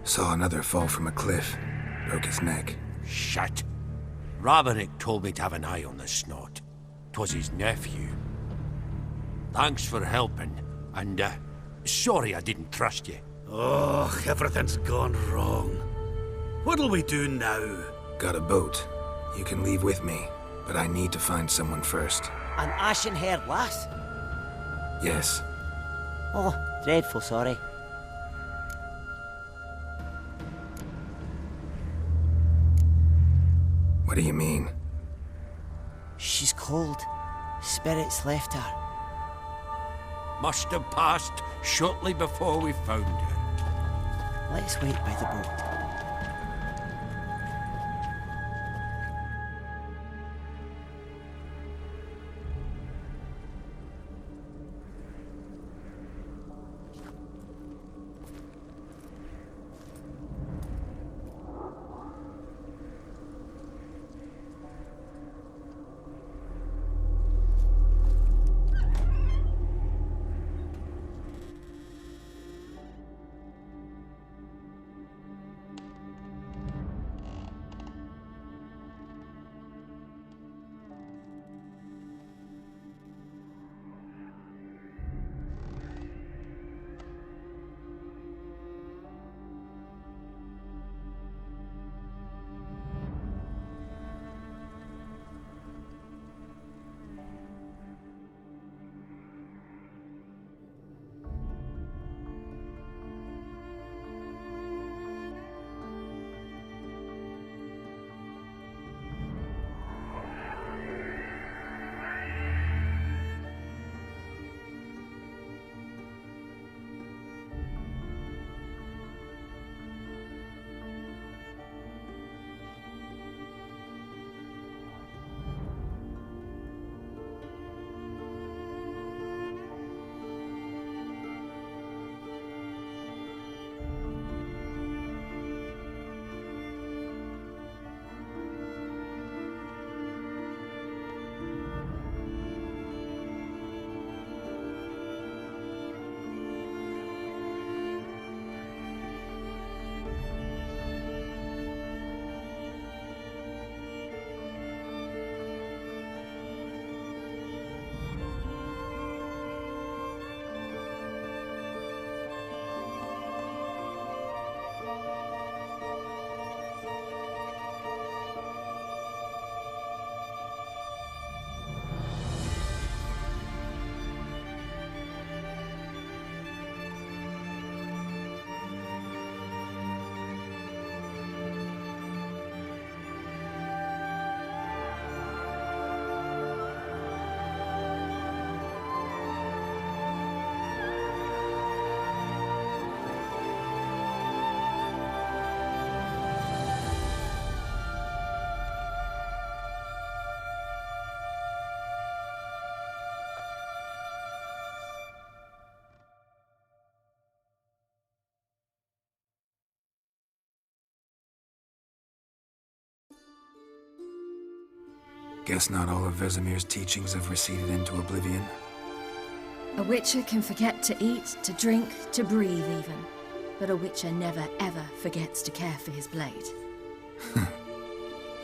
Saw another fall from a cliff. Broke his neck. Shit. Rabinick told me to have an eye on the snot. 'Twas his nephew. Thanks for helping, and, sorry I didn't trust you. Oh, everything's gone wrong. What'll we do now? Got a boat. You can leave with me, but I need to find someone first. An ashen-haired lass? Yes. Oh, dreadful sorry. What do you mean? She's cold. Spirits left her. Must have passed shortly before we found her. Let's wait by the boat. Guess not all of Vesemir's teachings have receded into oblivion. A witcher can forget to eat, to drink, to breathe even. But a witcher never ever forgets to care for his blade.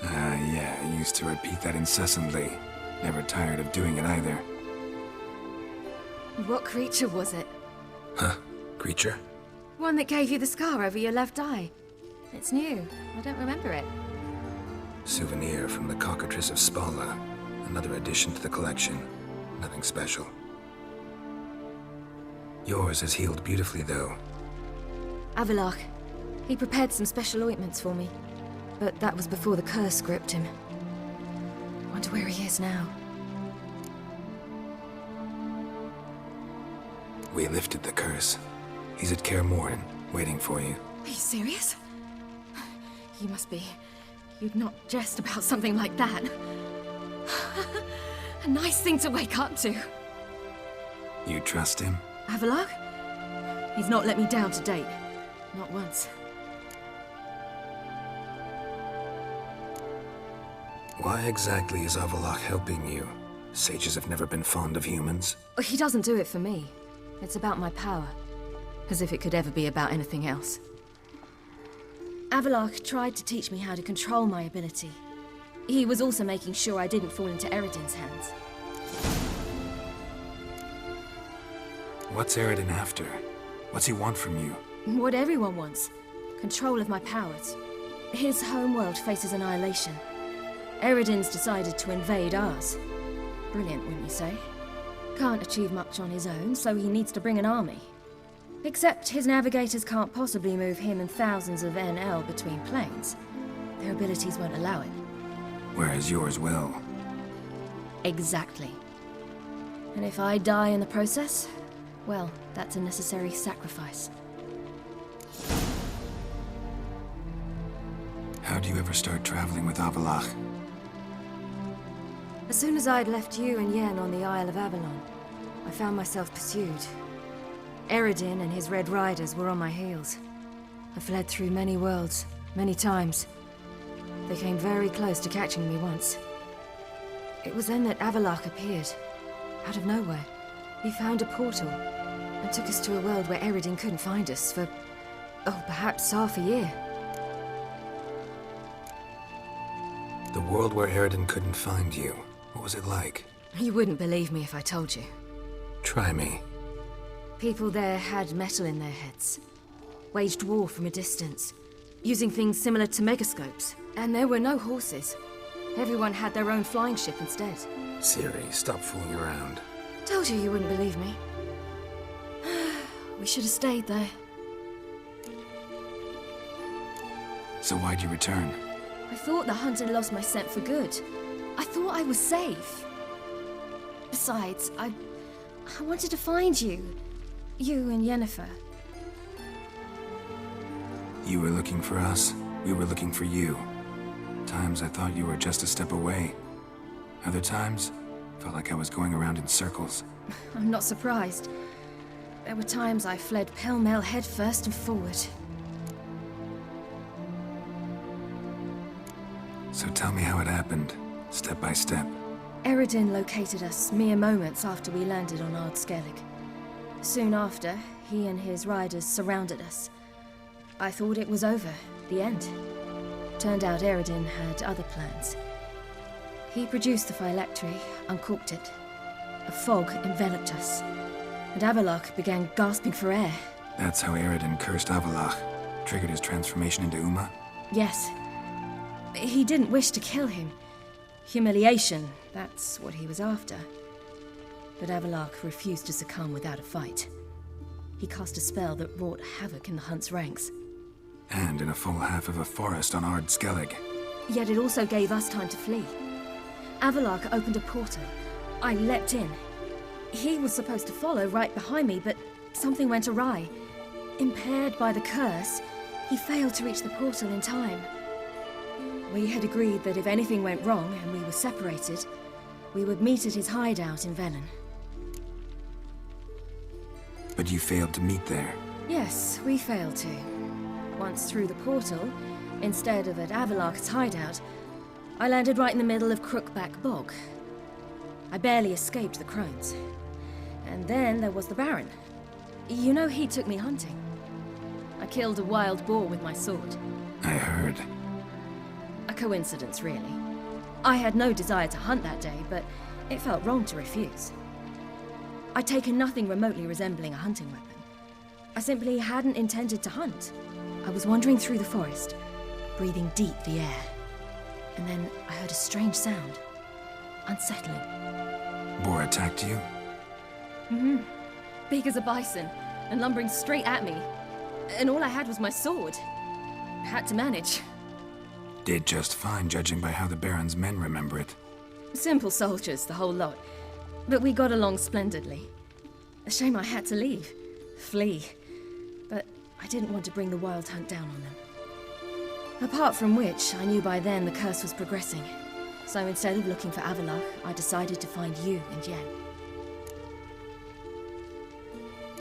Yeah, I used to repeat that incessantly. Never tired of doing it either. What creature was it? Huh? Creature? One that gave you the scar over your left eye. It's new. I don't remember it. Souvenir from the cockatrice of Spala. Another addition to the collection. Nothing special. Yours has healed beautifully, though. Avalach. He prepared some special ointments for me. But that was before the curse gripped him. Wonder where he is now. We lifted the curse. He's at Kaer Morhen, waiting for you. Are you serious? You must be. You'd not jest about something like that. A nice thing to wake up to. You trust him? Avalach? He's not let me down to date. Not once. Why exactly is Avalach helping you? Sages have never been fond of humans. He doesn't do it for me. It's about my power. As if it could ever be about anything else. Avalok tried to teach me how to control my ability. He was also making sure I didn't fall into Eredin's hands. What's Eredin after? What's he want from you? What everyone wants. Control of my powers. His homeworld faces annihilation. Eredin's decided to invade ours. Brilliant, wouldn't you say? Can't achieve much on his own, so he needs to bring an army. Except his navigators can't possibly move him and thousands of NL between planes. Their abilities won't allow it. Whereas yours will. Exactly. And if I die in the process, well, that's a necessary sacrifice. How do you ever start traveling with Avalach? As soon as I'd left you and Yen on the Isle of Avalon, I found myself pursued. Eredin and his Red Riders were on my heels. I fled through many worlds, many times. They came very close to catching me once. It was then that Avalach appeared, out of nowhere. He found a portal, and took us to a world where Eredin couldn't find us for, oh, perhaps half a year. The world where Eredin couldn't find you. What was it like? You wouldn't believe me if I told you. Try me. People there had metal in their heads. Waged war from a distance, using things similar to megascopes. And there were no horses. Everyone had their own flying ship instead. Siri, stop fooling around. Told you wouldn't believe me. We should have stayed there. So why'd you return? I thought the hunt had lost my scent for good. I thought I was safe. Besides, I wanted to find you. You and Yennefer. You were looking for us. We were looking for you. Times I thought you were just a step away. Other times, felt like I was going around in circles. I'm not surprised. There were times I fled pell-mell headfirst and forward. So tell me how it happened, step by step. Eredin located us mere moments after we landed on Ard Skellig. Soon after, he and his riders surrounded us. I thought it was over, the end. Turned out Eredin had other plans. He produced the phylactery, uncorked it. A fog enveloped us, and Avalok began gasping for air. That's how Eredin cursed Avalach, triggered his transformation into Uma? Yes. He didn't wish to kill him. Humiliation, that's what he was after. But Avalok refused to succumb without a fight. He cast a spell that wrought havoc in the hunt's ranks. And in a full half of a forest on Ard Skellig. Yet it also gave us time to flee. Avalok opened a portal. I leapt in. He was supposed to follow right behind me, but something went awry. Impaired by the curse, he failed to reach the portal in time. We had agreed that if anything went wrong and we were separated, we would meet at his hideout in Velen. But you failed to meet there. Yes, we failed to. Once through the portal, instead of at Avalok's hideout, I landed right in the middle of Crookback Bog. I barely escaped the crones. And then there was the Baron. You know, he took me hunting. I killed a wild boar with my sword. I heard. A coincidence, really. I had no desire to hunt that day, but it felt wrong to refuse. I'd taken nothing remotely resembling a hunting weapon. I simply hadn't intended to hunt. I was wandering through the forest, breathing deep the air. And then I heard a strange sound. Unsettling. Boar attacked you? Mm-hmm. Big as a bison, and lumbering straight at me. And all I had was my sword. Had to manage. Did just fine, judging by how the Baron's men remember it. Simple soldiers, the whole lot. But we got along splendidly. A shame I had to leave. Flee. But I didn't want to bring the wild hunt down on them. Apart from which, I knew by then the curse was progressing. So instead of looking for Avalok, I decided to find you and Yen.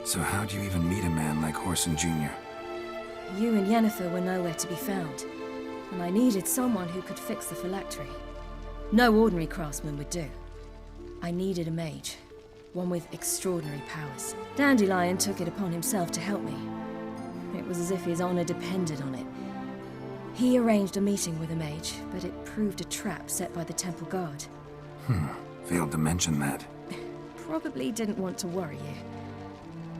So how'd you even meet a man like Horson Jr.? You and Yennefer were nowhere to be found. And I needed someone who could fix the phylactery. No ordinary craftsman would do. I needed a mage. One with extraordinary powers. Dandelion took it upon himself to help me. It was as if his honor depended on it. He arranged a meeting with a mage, but it proved a trap set by the temple guard. Failed to mention that. Probably didn't want to worry you.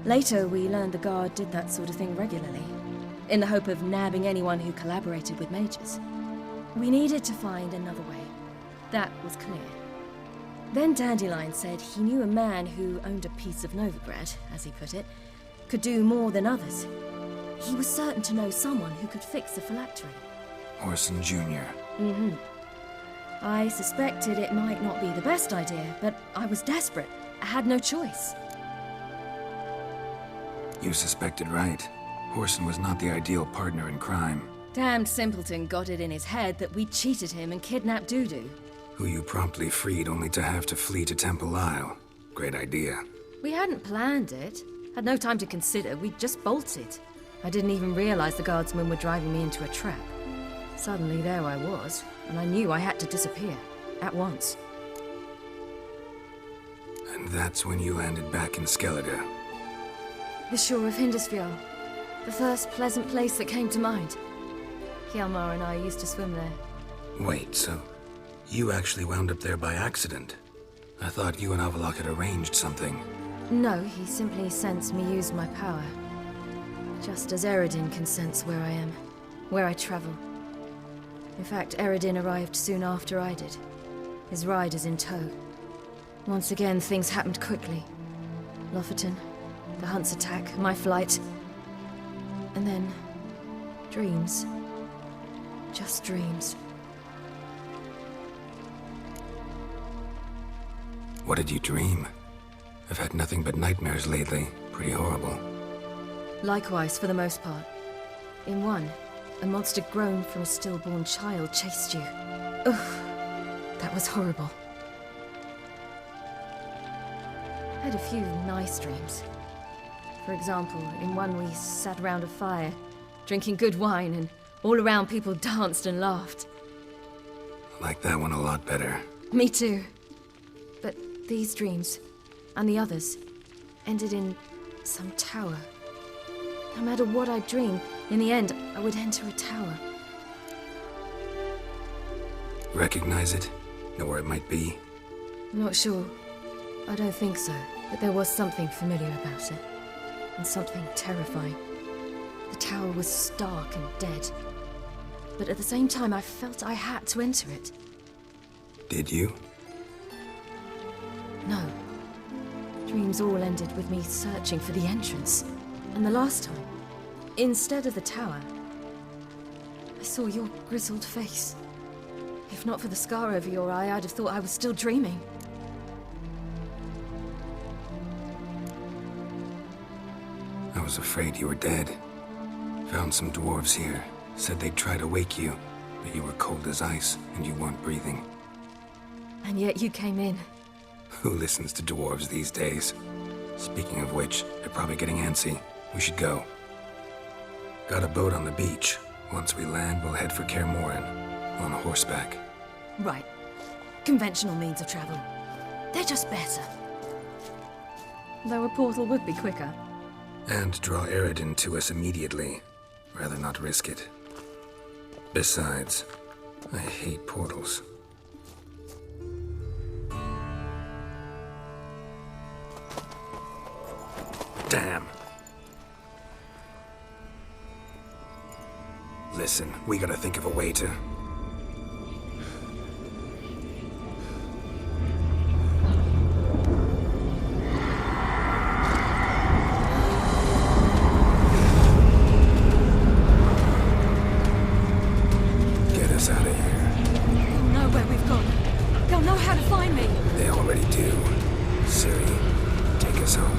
Later, we learned the guard did that sort of thing regularly, in the hope of nabbing anyone who collaborated with mages. We needed to find another way. That was clear. Then Dandelion said he knew a man who owned a piece of Novigrad, as he put it, could do more than others. He was certain to know someone who could fix the phylactery. Orson Jr. I suspected it might not be the best idea, but I was desperate. I had no choice. You suspected right. Orson was not the ideal partner in crime. Damned simpleton got it in his head that we cheated him and kidnapped Dudu. Who you promptly freed only to have to flee to Temple Isle. Great idea. We hadn't planned it. Had no time to consider, we just bolted. I didn't even realize the guardsmen were driving me into a trap. Suddenly there I was, and I knew I had to disappear. At once. And that's when you landed back in Skellige. The shore of Hindisfjall. The first pleasant place that came to mind. Hjalmar and I used to swim there. Wait, so you actually wound up there by accident? I thought you and Avalok had arranged something. No, he simply sensed me use my power. Just as Eredin can sense where I am, where I travel. In fact, Eredin arrived soon after I did. His riders in tow. Once again, things happened quickly. Lofoten, the Hunt's attack, my flight. And then, dreams. Just dreams. What did you dream? I've had nothing but nightmares lately. Pretty horrible. Likewise, for the most part. In one, a monster grown from a stillborn child chased you. Ugh, that was horrible. I had a few nice dreams. For example, in one we sat around a fire, drinking good wine, and all around people danced and laughed. I like that one a lot better. Me too. But these dreams, and the others, ended in some tower. No matter what I dreamed, in the end, I would enter a tower. Recognize it? Know where it might be? Not sure. I don't think so. But there was something familiar about it. And something terrifying. The tower was stark and dead. But at the same time, I felt I had to enter it. Did you? No. Dreams all ended with me searching for the entrance. And the last time, instead of the tower, I saw your grizzled face. If not for the scar over your eye, I'd have thought I was still dreaming. I was afraid you were dead. Found some dwarves here. Said they'd try to wake you, but you were cold as ice and you weren't breathing. And yet you came in. Who listens to dwarves these days? Speaking of which, they're probably getting antsy. We should go. Got a boat on the beach. Once we land, we'll head for Kaer Morhen. On horseback. Right. Conventional means of travel. They're just better. Though a portal would be quicker. And draw Eredin to us immediately. Rather not risk it. Besides, I hate portals. Damn. Listen, we gotta think of a way to... get us out of here. They'll know where we've gone. They'll know how to find me. They already do. Ciri, take us home.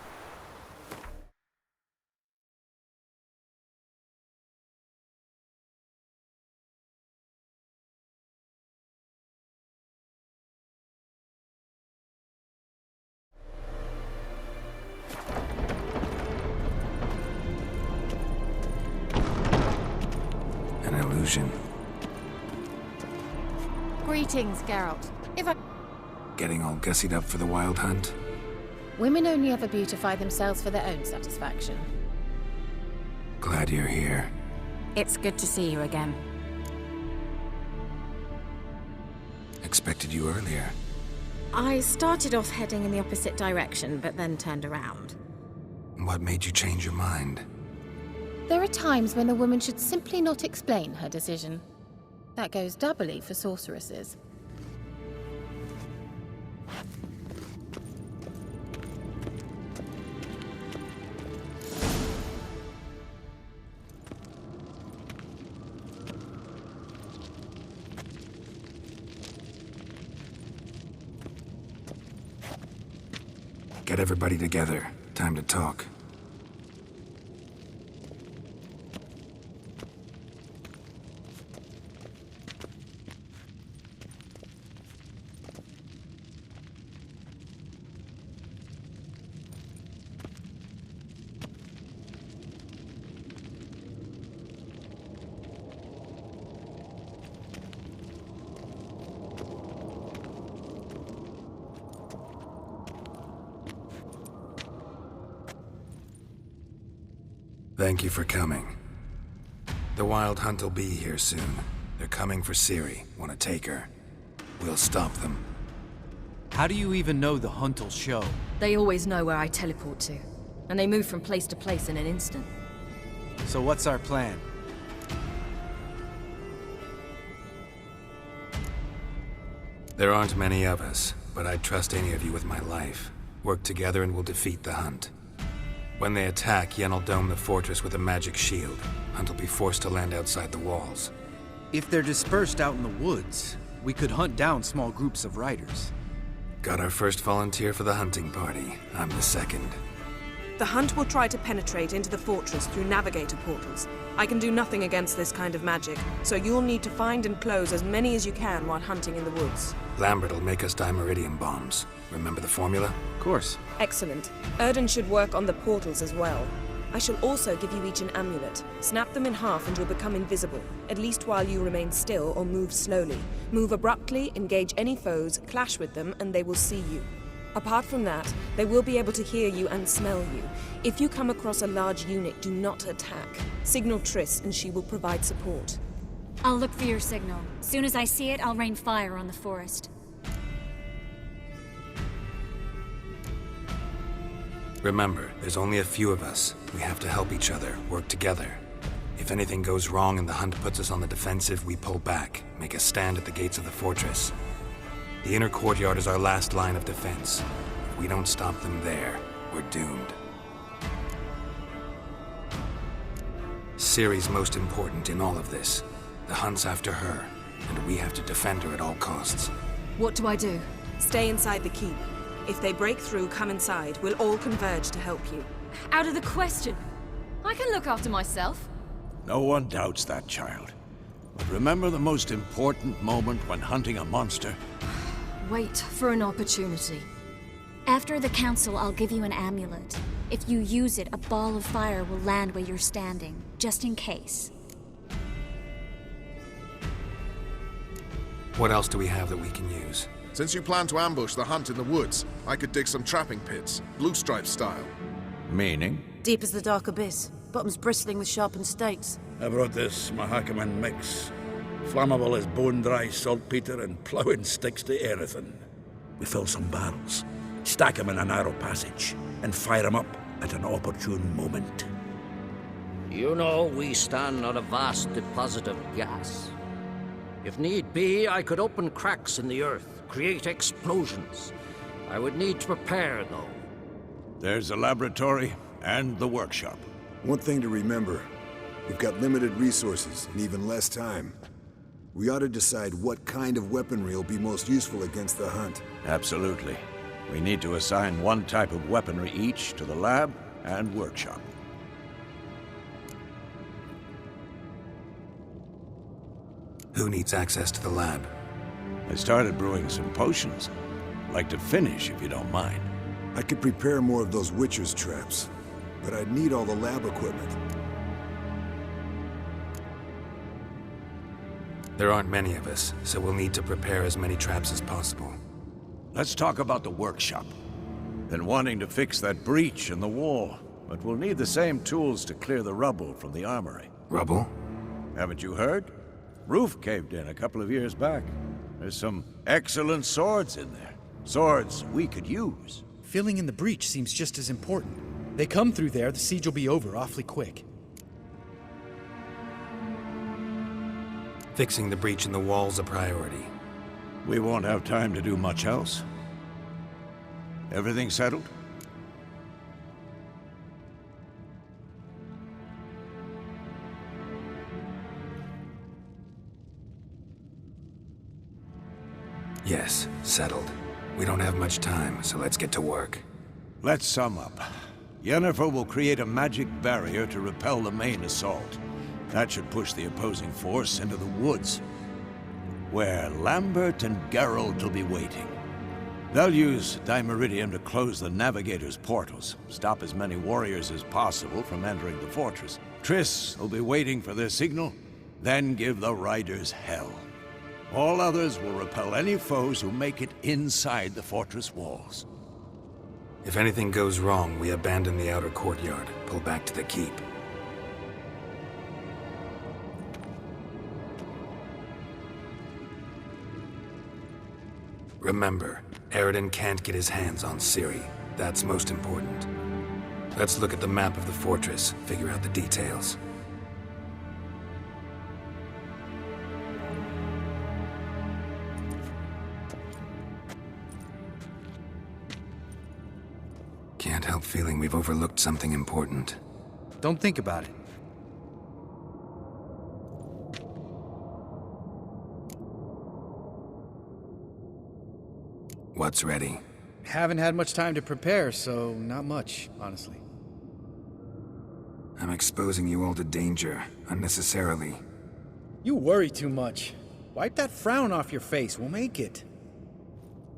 illusion. Greetings, Geralt. If I... Getting all gussied up for the wild hunt? Women only ever beautify themselves for their own satisfaction. Glad you're here. It's good to see you again. Expected you earlier. I started off heading in the opposite direction, but then turned around. What made you change your mind? There are times when a woman should simply not explain her decision. That goes doubly for sorceresses. Get everybody together. Time to talk. Thank you for coming. The Wild Hunt will be here soon. They're coming for Ciri. Want to take her? We'll stop them. How do you even know the hunt will show? They always know where I teleport to, and they move from place to place in an instant. So what's our plan? There aren't many of us, but I'd trust any of you with my life. Work together and we'll defeat the Hunt. When they attack, Yen'll dome the fortress with a magic shield. Hunt will be forced to land outside the walls. If they're dispersed out in the woods, we could hunt down small groups of riders. Got our first volunteer for the hunting party. I'm the second. The Hunt will try to penetrate into the fortress through navigator portals. I can do nothing against this kind of magic, so you'll need to find and close as many as you can while hunting in the woods. Lambert will make us dimeridium bombs. Remember the formula? Of course. Excellent. Erden should work on the portals as well. I shall also give you each an amulet. Snap them in half and you'll become invisible, at least while you remain still or move slowly. Move abruptly, engage any foes, clash with them, and they will see you. Apart from that, they will be able to hear you and smell you. If you come across a large unit, do not attack. Signal Triss and she will provide support. I'll look for your signal. Soon as I see it, I'll rain fire on the forest. Remember, there's only a few of us. We have to help each other, work together. If anything goes wrong and the Hunt puts us on the defensive, we pull back, make a stand at the gates of the fortress. The inner courtyard is our last line of defense. If we don't stop them there, we're doomed. Ciri's most important in all of this. The Hunt's after her, and we have to defend her at all costs. What do I do? Stay inside the keep. If they break through, come inside. We'll all converge to help you. Out of the question. I can look after myself. No one doubts that, child. But remember the most important moment when hunting a monster? Wait for an opportunity. After the council, I'll give you an amulet. If you use it, a ball of fire will land where you're standing, just in case. What else do we have that we can use? Since you plan to ambush the Hunt in the woods, I could dig some trapping pits, blue stripe style. Meaning? Deep as the dark abyss, bottoms bristling with sharpened stakes. I brought this Mahakaman mix. Flammable as bone-dry saltpeter and ploughing sticks to anything. We fill some barrels, stack them in a narrow passage, and fire them up at an opportune moment. You know, we stand on a vast deposit of gas. If need be, I could open cracks in the earth, create explosions. I would need to prepare, though. There's a laboratory and the workshop. One thing to remember, we've got limited resources and even less time. We ought to decide what kind of weaponry will be most useful against the Hunt. Absolutely. We need to assign one type of weaponry each to the lab and workshop. Who needs access to the lab? I started brewing some potions. Like to finish, if you don't mind. I could prepare more of those Witcher's traps, but I'd need all the lab equipment. There aren't many of us, so we'll need to prepare as many traps as possible. Let's talk about the workshop. Been wanting to fix that breach in the wall, but we'll need the same tools to clear the rubble from the armory. Rubble? Haven't you heard? Roof caved in a couple of years back. There's some excellent swords in there. Swords we could use. Filling in the breach seems just as important. They come through there, the siege will be over awfully quick. Fixing the breach in the wall's a priority. We won't have time to do much else. Everything settled? Yes, settled. We don't have much time, so let's get to work. Let's sum up. Yennefer will create a magic barrier to repel the main assault. That should push the opposing force into the woods, where Lambert and Geralt will be waiting. They'll use Dimeridium to close the Navigator's portals, stop as many warriors as possible from entering the fortress. Triss will be waiting for their signal, then give the riders hell. All others will repel any foes who make it inside the fortress walls. If anything goes wrong, we abandon the outer courtyard, pull back to the keep. Remember, Eredin can't get his hands on Ciri. That's most important. Let's look at the map of the fortress, figure out the details. Can't help feeling we've overlooked something important. Don't think about it. What's ready? Haven't had much time to prepare, so not much, honestly. I'm exposing you all to danger, unnecessarily. You worry too much. Wipe that frown off your face, we'll make it.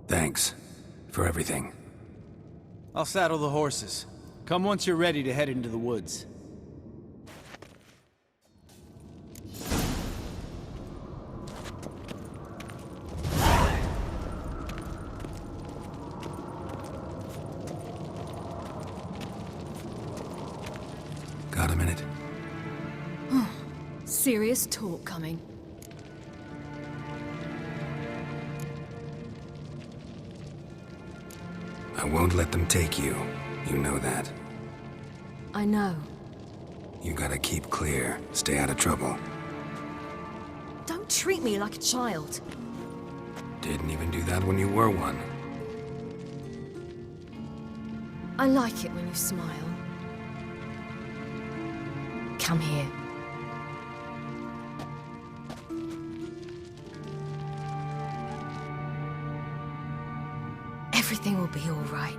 Thanks for everything. I'll saddle the horses. Come once you're ready to head into the woods. Got a minute? Serious talk coming. I won't let them take you. You know that. I know. You gotta keep clear. Stay out of trouble. Don't treat me like a child. Didn't even do that when you were one. I like it when you smile. Come here. Everything will be all right.